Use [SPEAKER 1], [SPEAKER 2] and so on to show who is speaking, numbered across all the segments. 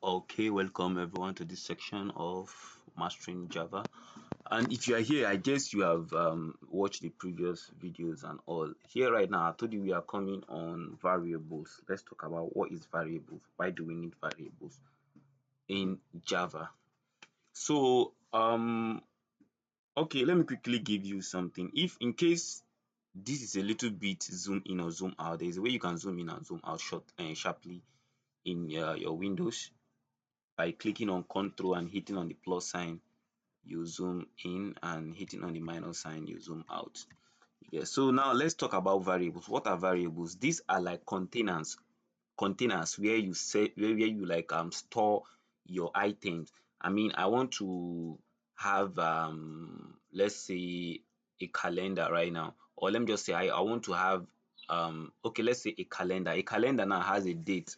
[SPEAKER 1] Okay, welcome everyone to this section of Mastering Java. And if you are here, I guess you have watched the previous videos and all. Here right now, I told you we are coming on variables. Let's talk about what is variables. Why do we need variables in Java? So, okay, let me quickly give you something. If in case this is a little bit zoom in or zoom out, there's a way you can zoom in and zoom out sharply in your Windows by clicking on Control and hitting on the plus sign. You zoom in, and hitting on the minus sign you zoom out. Yeah, so now let's talk about variables. What are variables? These are like containers where you say where you like store your items. I mean, I want to have let's say a calendar right now, or let me just say I want to have okay, let's say a calendar. A calendar now has a date,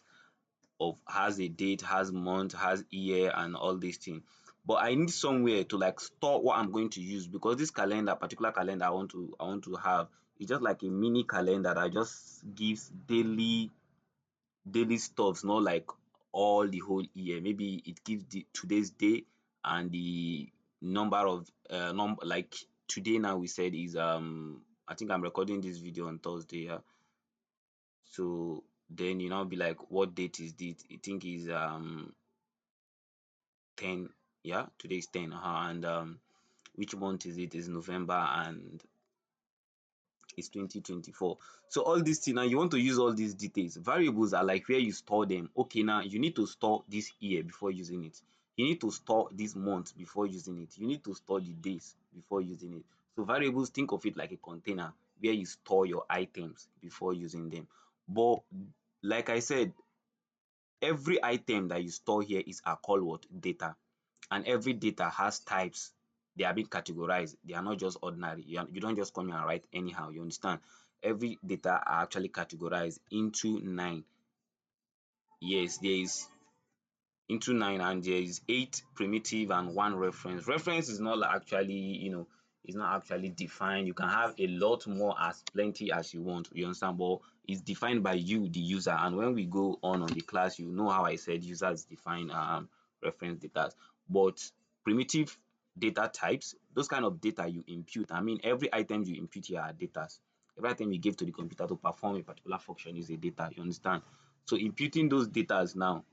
[SPEAKER 1] has month, has year and all these things. But I need somewhere to like store what I'm going to use, because this particular calendar I want to have is just like a mini calendar that just gives daily stuffs, not like all the whole year. Maybe it gives the today's day and the number of number, like today now we said is I think I'm recording this video on Thursday, yeah. So then you now be like, what date is this? I think is 10, yeah, today is 10, and which month is it? Is November, and it's 2024. So all these things now, you want to use all these details. Variables are like where you store them. Okay, now you need to store this year before using it. You need to store this month before using it. You need to store the days before using it. So variables, think of it like a container where you store your items before using them. But like I said, every item that you store here is called what? Data. And every data has types. They are being categorized. They are not just ordinary. You don't just come here and write anyhow. You understand? Every data are actually categorized into 9. Yes, there is into 9, and there is 8 primitive and 1 reference. Reference is not like actually, it's not actually defined. You can have a lot more, as plenty as you want. You understand? But it's defined by you, the user. And when we go on the class, you know how I said users define reference data. But primitive data types, those kind of data you impute. I mean, every item you impute here are data. Every item you give to the computer to perform a particular function is a data. You understand? So imputing those data now,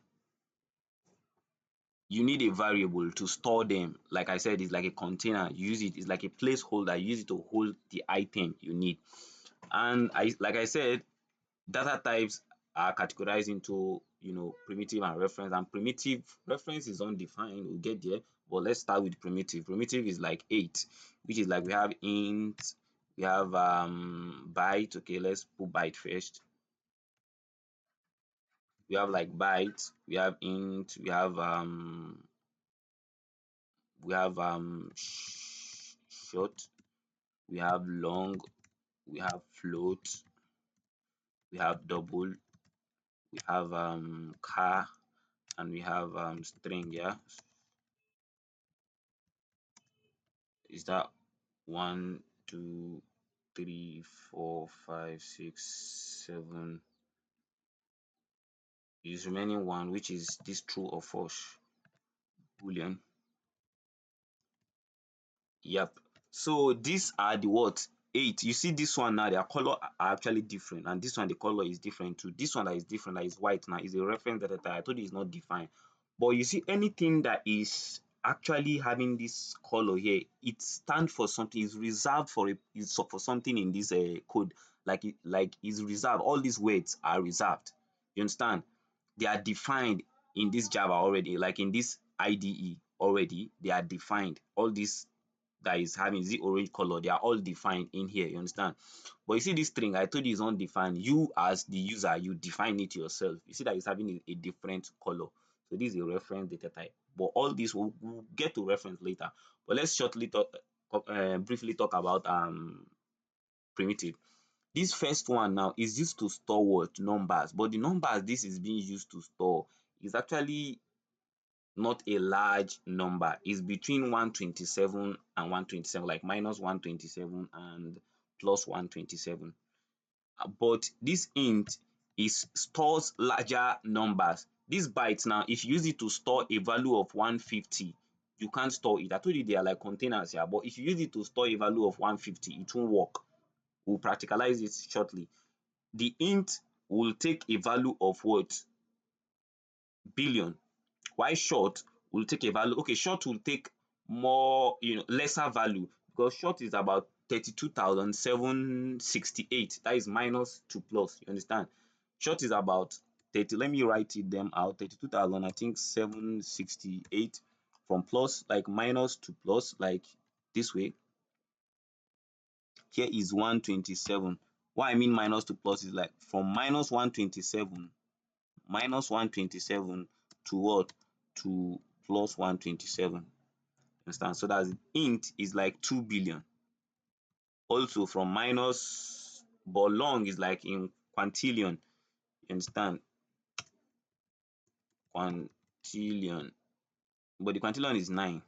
[SPEAKER 1] you need a variable to store them. Like I said, it's like a container. You use it, it's like a placeholder. You use it to hold the item you need. And like I said, data types are categorized into primitive and reference. And primitive reference is undefined. We'll get there. But let's start with primitive. Primitive is like 8, which is like we have int, we have byte. Okay, let's put byte first. We have like byte, we have int, we have short, we have long, we have float, we have double, we have char, and we have string. Yeah, is that 1, 2, 3, 4, 5, 6, 7? Is remaining one, which is this true or false boolean. Yep. So these are the what? 8. You see this one now, their color are actually different, and this one the color is different too. This one that is different, that is white now, is a reference data type. I told you it's not defined. But you see anything that is actually having this color here, it stands for something, is reserved for for something in this code. Like is reserved. All these words are reserved. You understand? They are defined in this Java already, like in this IDE already, they are defined. All these that is having the orange color, they are all defined in here. You understand? But you see this string, I told you is undefined. You as the user, you define it yourself. You see that it's having a different color. So this is a reference data type. But all this we'll get to reference later. But let's briefly talk about primitive. This first one now is used to store what? Numbers. But the numbers this is being used to store is actually not a large number. It's between 127 and 127, like minus 127 and plus 127. But this int is stores larger numbers This byte now, if you use it to store a value of 150, you can't store it. I told you they are like containers here, but if you use it to store a value of 150, it won't work. We'll practicalize it shortly. The int will take a value of what? Billion. While short will take a value, okay, short will take more, lesser value, because short is about 32,768. That is minus to plus. You understand? Short is about 30. Let me write it them out. 32,000, I think 768, from plus, like minus to plus, like this way. Here is 127. What I mean minus to plus is like from minus 127 to what? To plus 127. Understand? So that's int is like 2 billion. Also from minus, but long is like in quintillion. You understand? Quintillion. But the quintillion is 9,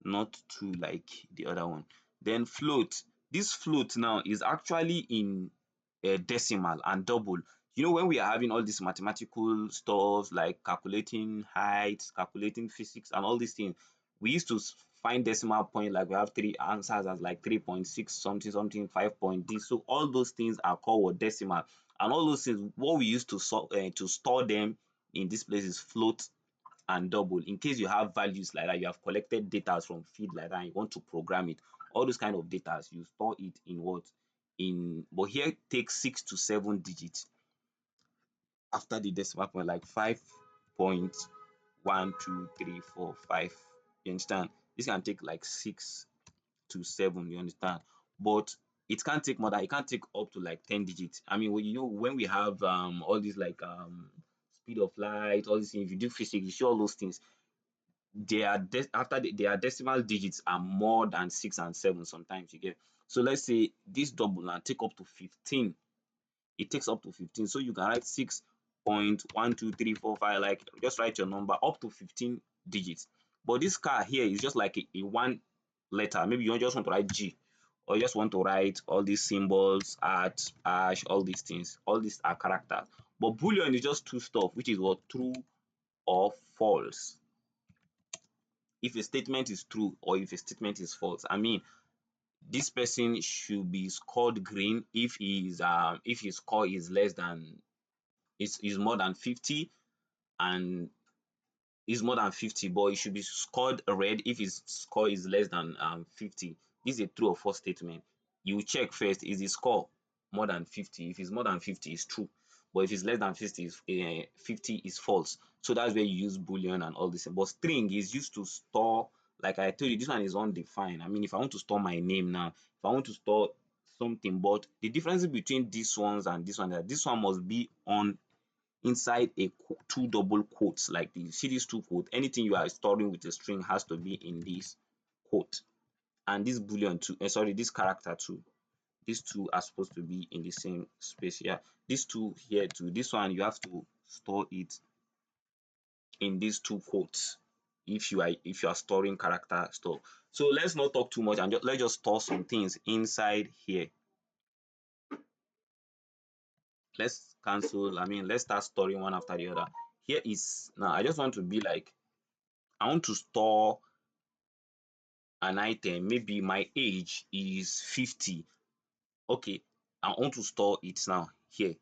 [SPEAKER 1] not 2 like the other one. Then float. This float now is actually in decimal and double. When we are having all these mathematical stuff like calculating height, calculating physics and all these things, we used to find decimal point, like we have three answers as like 3.6 something something, 5 point this. So all those things are called what? Decimal. And all those things, what we used to store them in this place is float and double. In case you have values like that, you have collected data from feed like that and you want to program it, all those kind of data, you store it in what? But here it takes 6 to 7 digits after the decimal point, like 5.123455. You understand? This can take like 6 to 7, you understand? But it can't take more than, it can't take up to like 10 digits. I mean, when we have all these like speed of light, all these things, if you do physics, you see all those things, their decimal digits are more than 6 and 7 sometimes, you get. So let's say this double now take up to 15. It takes up to 15. So you can write 6.12345, like just write your number up to 15 digits. But this car here is just like a one letter. Maybe you just want to write G, or you just want to write all these symbols, at, hash, all these things. All these are characters. But Boolean is just two stuff, which is what? True or false. If a statement is true or if a statement is false. I mean, this person should be scored green if his score is less than, is more than 50, and is more than 50, but it should be scored red if his score is less than 50. This is a true or false statement. You check first, is the score more than 50? If it's more than 50, it's true. But if it's less than 50, 50 is false. So that's where you use boolean and all this. But string is used to store, like I told you, this one is undefined. I mean, if I want to store my name now, if I want to store something, but the difference between these ones and this one, that this one must be on inside a two double quotes like this. See these two quotes, anything you are storing with a string has to be in this quote. And this boolean too, sorry, this character too, these two are supposed to be in the same space here. These two here too, this one you have to store it in these two quotes if you are storing character stuff. So let's not talk too much and let's just store some things inside here. Let's cancel, I mean, let's start storing one after the other. Here is, now I just want to be like, I want to store an item. Maybe my age is 50. Okay, I want to store it now here.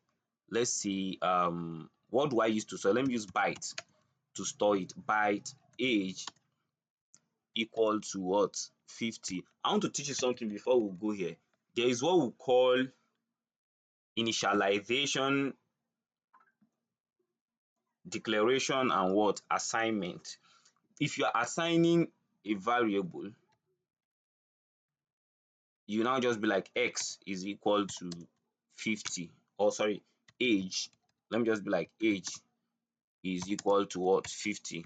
[SPEAKER 1] Let's see, what do I use to store? Let me use byte to store it. Byte age equal to what? 50. I want to teach you something before we go here. There is what we call initialization, declaration, and what? Assignment. If you are assigning a variable, you now just be like x is equal to 50, or sorry, age, let me just be like age is equal to what? 50.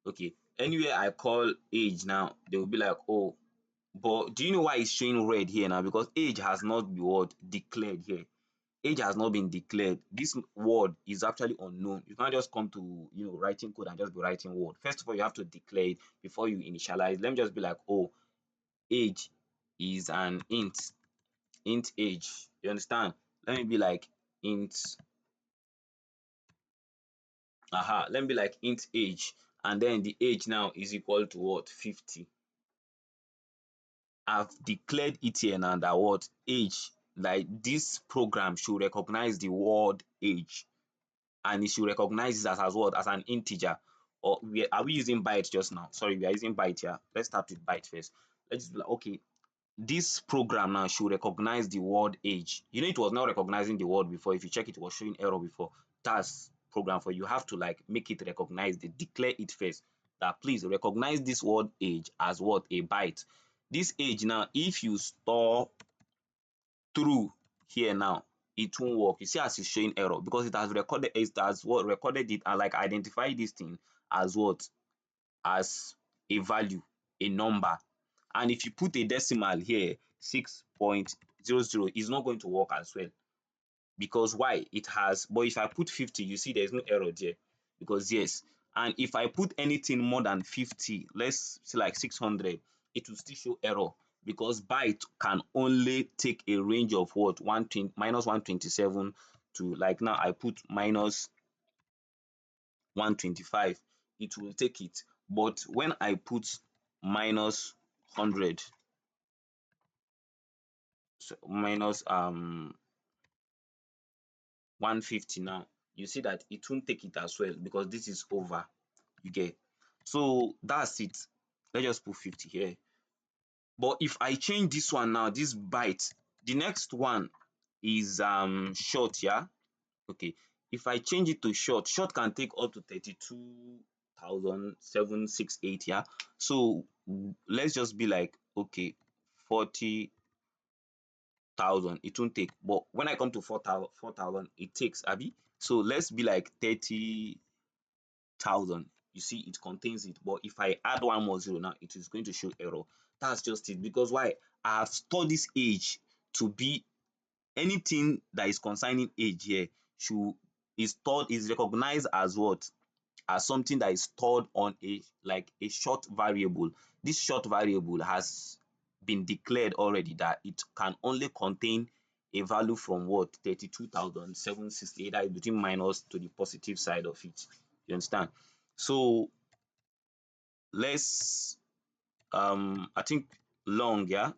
[SPEAKER 1] Okay, anywhere I call age now, they will be like, oh, but do you know why it's showing red here now? Because age has not been what? Declared here. Age has not been declared. This word is actually unknown. You can't just come to writing code and just be writing word. First of all, you have to declare it before you initialize. Let me just be like, oh, age is an int age. You understand? Let me be like int Let me be like int age, and then the age now is equal to what? 50. I've declared it here now that what? Age, like this program should recognize the word age, and it should recognize this as what? As an integer. Or are we using byte just now? Sorry, we are using byte here. Let's start with byte first. Let's be like, okay, this program now should recognize the word age. You know, it was not recognizing the word before. If you check, it was showing error before. That's program for you. Have to like make it recognize the declare it first, that please recognize this word age as what? A byte. This age now, if you store through here now, it won't work. You see as it's showing error because it has what? Recorded it and like identify this thing as what? As a value, a number. And if you put a decimal here, 6.00, is not going to work as well. Because why? It has, but if I put 50, you see there's no error there. Because yes, and if I put anything more than 50, let's say like 600, it will still show error because byte can only take a range of what? 120 minus 127 to, like now I put minus 125, it will take it. But when I put minus 100, so minus 150 now, you see that it won't take it as well because this is over. You get? So that's it. Let's just put 50 here. But if I change this one now, this byte, the next one is short, yeah. Okay, if I change it to short, short can take up to 32,768, yeah. So let's just be like, okay, 40,000, it won't take. But when I come to 4,000, it takes, abi. So let's be like 30,000. You see, it contains it. But if I add one more zero now, it is going to show error. That's just it. Because why? I have stored this age to be anything that is concerning age here should is recognized as what? As something that is stored on a like a short variable. This short variable has been declared already that it can only contain a value from what? 32,768, that is between minus to the positive side of it. You understand? So let's I think long, yeah,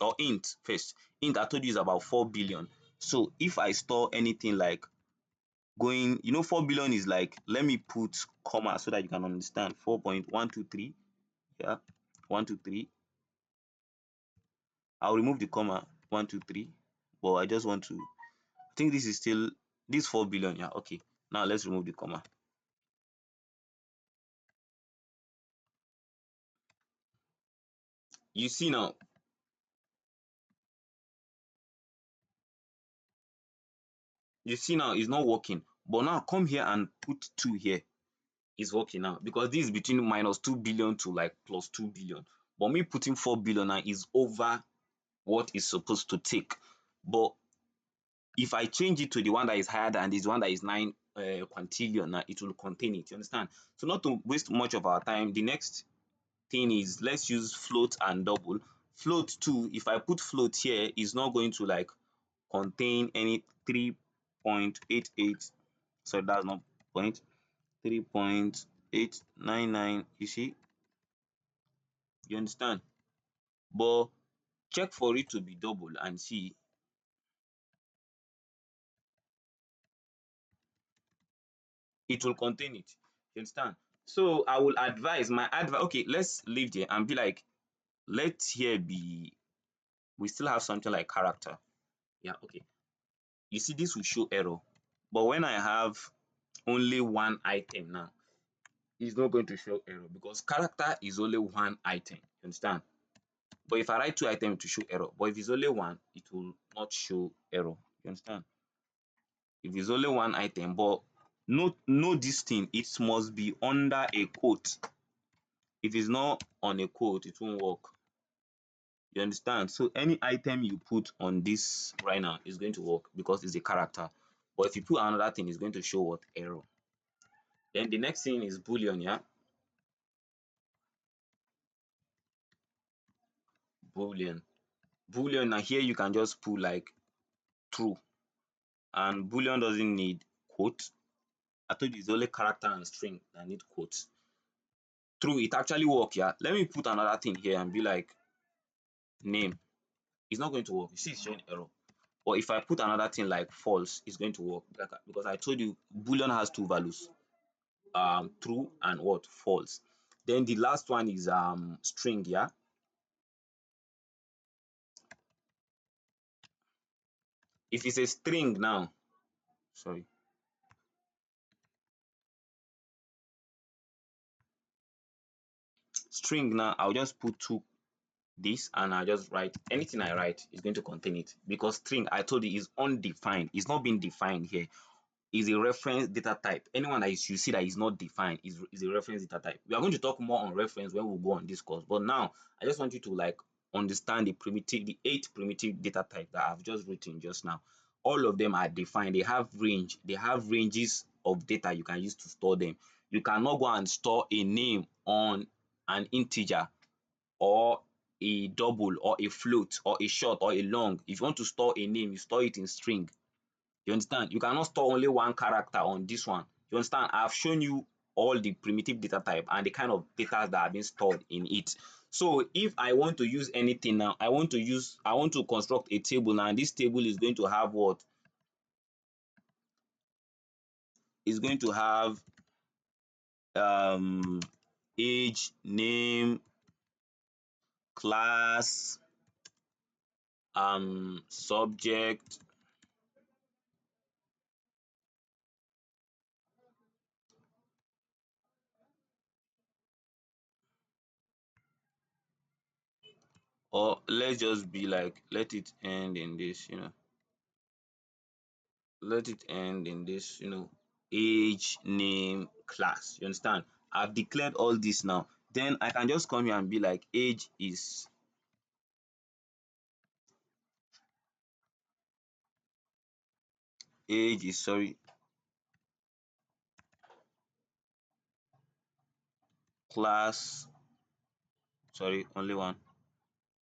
[SPEAKER 1] or int first. Int I told you is about 4 billion. So if I store anything like going, 4 billion is like, let me put comma so that you can understand. 4.123, yeah, 123. I'll remove the comma, 123, but I just want to, I think this is still, this 4 billion, yeah, okay. Now let's remove the comma. You see now, it's not working. But now come here and put 2 here. It's working now because this is between minus 2 billion to like plus 2 billion. But me putting 4 billion now is over what is supposed to take. But if I change it to the one that is higher than this one that is 9 quintillion, now it will contain it. You understand? So not to waste much of our time, the next thing is let's use float and double. Float too, if I put float here, is not going to like contain any 3.88. So that's not point. 3.899. You see? You understand? But check for it to be double and see, it will contain it. You understand? So I will advise my advice. Okay, let's leave there and be like, let here be, we still have something like character. Yeah, okay. You see, this will show error. But when I have only one item now, it's not going to show error because character is only one item. You understand? But if I write two items, to show error. But if it's only one, it will not show error. You understand? If it's only one item, but know this thing, it must be under a quote. If it's not on a quote, it won't work. You understand? So any item you put on this right now is going to work because it's a character. But if you put another thing, it's going to show what? Error. Then the next thing is boolean, yeah? Boolean. Boolean, now here you can just put like true. And boolean doesn't need quote. I told you it's only character and string that need quotes. True, it actually work. Yeah, let me put another thing here and be like name. It's not going to work. You see, it's showing error. Or if I put another thing like false, it's going to work, because I told you boolean has two values, true and what, false. Then the last one is string. Yeah, if it's a string now, sorry, string now, I'll just put two this and I just write anything I write is going to contain it, because string, I told you, is undefined. It's not being defined here. Is a reference data type. Anyone that is, you see that is not defined is a reference data type. We are going to talk more on reference when we go on this course, but now I just want you to like understand the 8 primitive data type that I've just written just now. All of them are defined. They have range. They have ranges of data you can use to store them. You cannot go and store a name on an integer, or a double, or a float, or a short, or a long. If you want to store a name, you store it in string. You understand? You cannot store only one character on this one. You understand? I've shown you all the primitive data type and the kind of data that have been stored in it. So if I want to use anything now, I want to construct a table now, and this table is going to have what? Is going to have um age, name, class, subject, or let's just be like, let it end in this, let it end in this, age, name, class. You understand? I've declared all this now. Then I can just come here and be like, sorry, class, sorry, only one.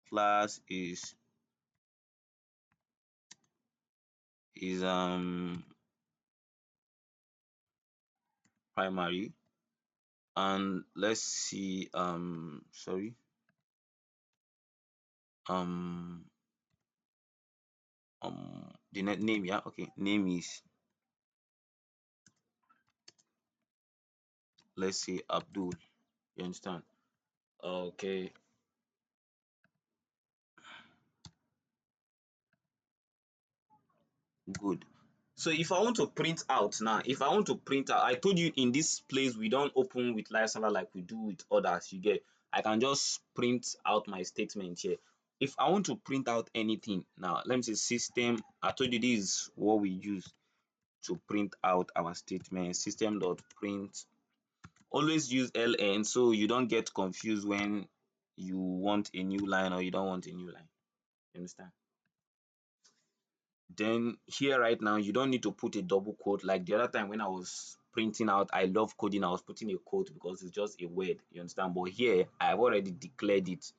[SPEAKER 1] Class is primary. And let's see, sorry, um the name, yeah, okay, name is, let's say, Abdul. You understand? Okay, good. So if I want to print out now, if I want to print out, I told you in this place we don't open with live server like we do with others. You get, I can just print out my statement here. If I want to print out anything now, let me say system. I told you this is what we use to print out our statement. System dot print. Always use ln so you don't get confused when you want a new line or you don't want a new line. You understand? Then here right now, you don't need to put a double quote. Like the other time when I was printing out, I love coding, I was putting a quote because it's just a word. You understand? But here, I've already declared it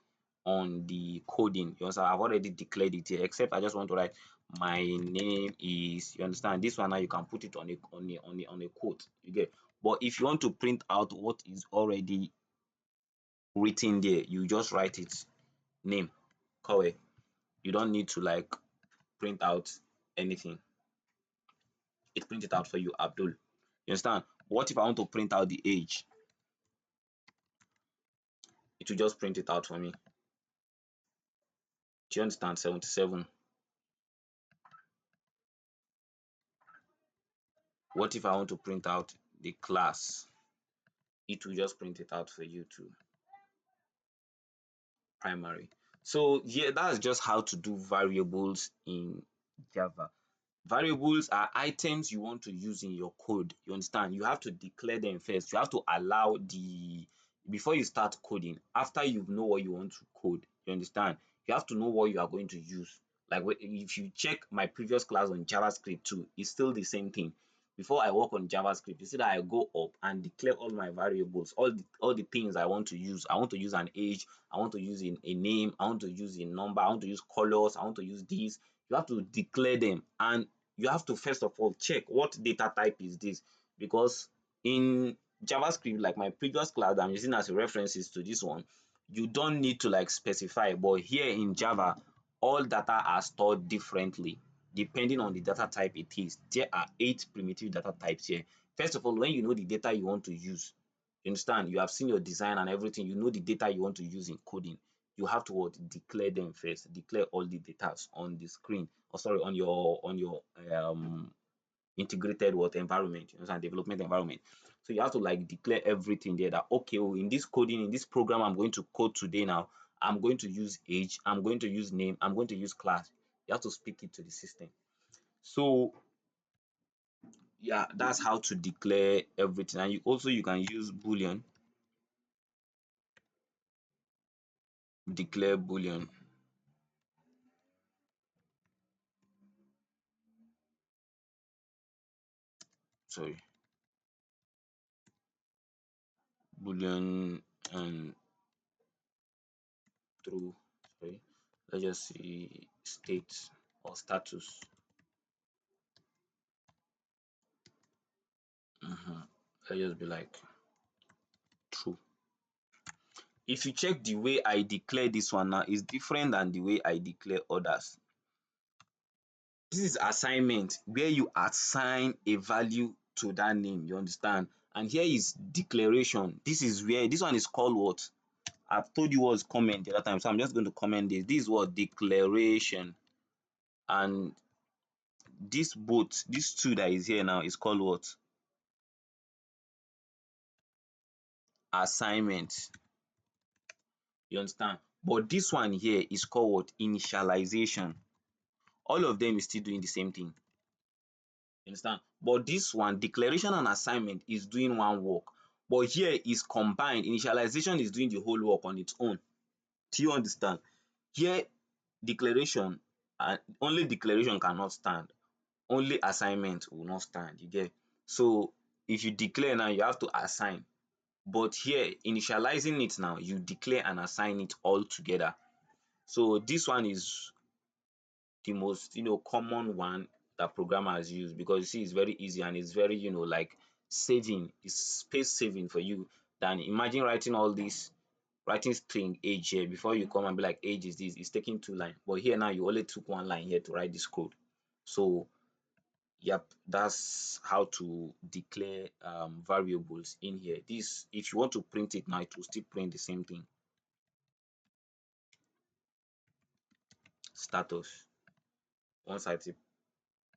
[SPEAKER 1] on the coding. You understand? I've already declared it here, except I just want to write my name is. You understand? This one now you can put it on a quote. You get? But if you want to print out what is already written there, you just write it, name, Kowe. You don't need to like print out anything. It print it out for you, Abdul. You understand? What if I want to print out the age? It will just print it out for me. Do you understand? 77. What if I want to print out the class? It will just print it out for you too, primary. So yeah, that's just how to do variables in Java. Variables are items you want to use in your code. You understand? You have to declare them first. You have to allow the before you start coding, after you know what you want to code, you understand? You have to know what you are going to use. Like if you check my previous class on JavaScript too, it's still the same thing. Before I work on JavaScript, you see that I go up and declare all my variables, all the things I want to use. I want to use an age, I want to use a name, I want to use a number, I want to use colors, I want to use this. You have to declare them, and you have to first of all check what data type is this. because in JavaScript, like my previous class that I'm using as a references to this one, you don't need to like specify, but here in Java, all data are stored differently depending on the data type it is. There are 8 primitive data types here. First of all, when you know the data you want to use, you understand, you have seen your design and everything, you know the data you want to use in coding, you have to what? Declare them first. Declare all the data on the screen, or sorry, on your integrated what environment, you understand, development environment. So you have to like declare everything there, that okay, oh, in this coding, in this program I'm going to code today now, I'm going to use age, I'm going to use name, I'm going to use class. You have to speak it to the system. So yeah, that's how to declare everything. And you also, you can use boolean, declare boolean, sorry, boolean and true, sorry, let's just see state or status. Let's just be like true. If you check the way I declare this one now, is different than the way I declare others. This is assignment, where you assign a value to that name, you understand. And here is declaration. This is where this one is called what? I've told you what's comment the other time, so I'm just going to comment this. This is what? Declaration. And this both, this two that is here now, is called what? Assignment. You understand? But this one here is called what? Initialization. All of them is still doing the same thing. You understand? But this one, declaration and assignment, is doing one work. But here is combined. Initialization is doing the whole work on its own. Do you understand? Here, declaration, and only declaration cannot stand. Only assignment will not stand. You get? So if you declare now, you have to assign. But here, initializing it now, you declare and assign it all together. So this one is the most common one that programmers use, because you see it's very easy and it's very like saving, it's space saving for you. Than imagine writing all this, writing string age here, before you come and be like age is this, it's taking 2 lines, but here now you only took 1 line here to write this code. So yep, that's how to declare variables in here. This, if you want to print it now, it will still print the same thing. Status, once I type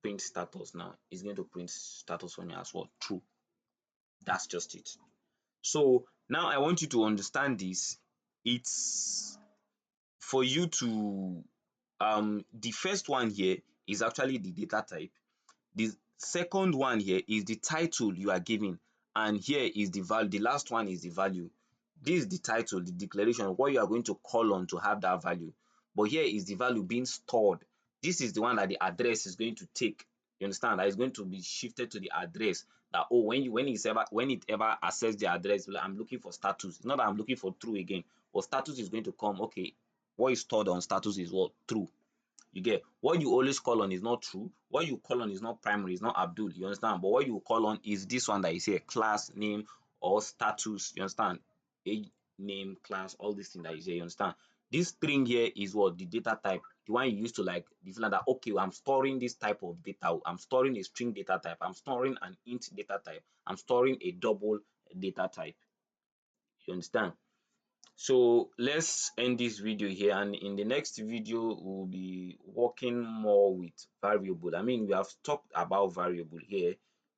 [SPEAKER 1] print status now, it's going to print status for me as well, true. That's just it. So now I want you to understand this. It's for you to the first one here is actually the data type. The second one here is the title you are giving, and here is the value. The last one is the value. This is the title, the declaration, what you are going to call on to have that value. But here is the value being stored. This is the one that the address is going to take. You understand? That is going to be shifted to the address. That, oh, when it ever access the address, like, I'm looking for status. It's not that I'm looking for true again, but status is going to come. Okay, what is stored on status is what? True. You get? What you always call on is not true. What you call on is not primary, it's not Abdul. You understand? But what you call on is this one that is here, class name or status. You understand? Age, name, class, all these things that is here. You understand? This string here is what? The data type. The one you use to like define that, okay, I'm storing this type of data. I'm storing a string data type. I'm storing an int data type. I'm storing a double data type. You understand? So let's end this video here, and in the next video we'll be working more with variable. I mean, we have talked about variable here.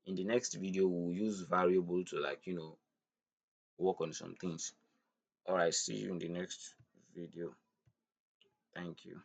[SPEAKER 1] In the next video we'll use variable to like work on some things. All right, see you in the next video. Thank you.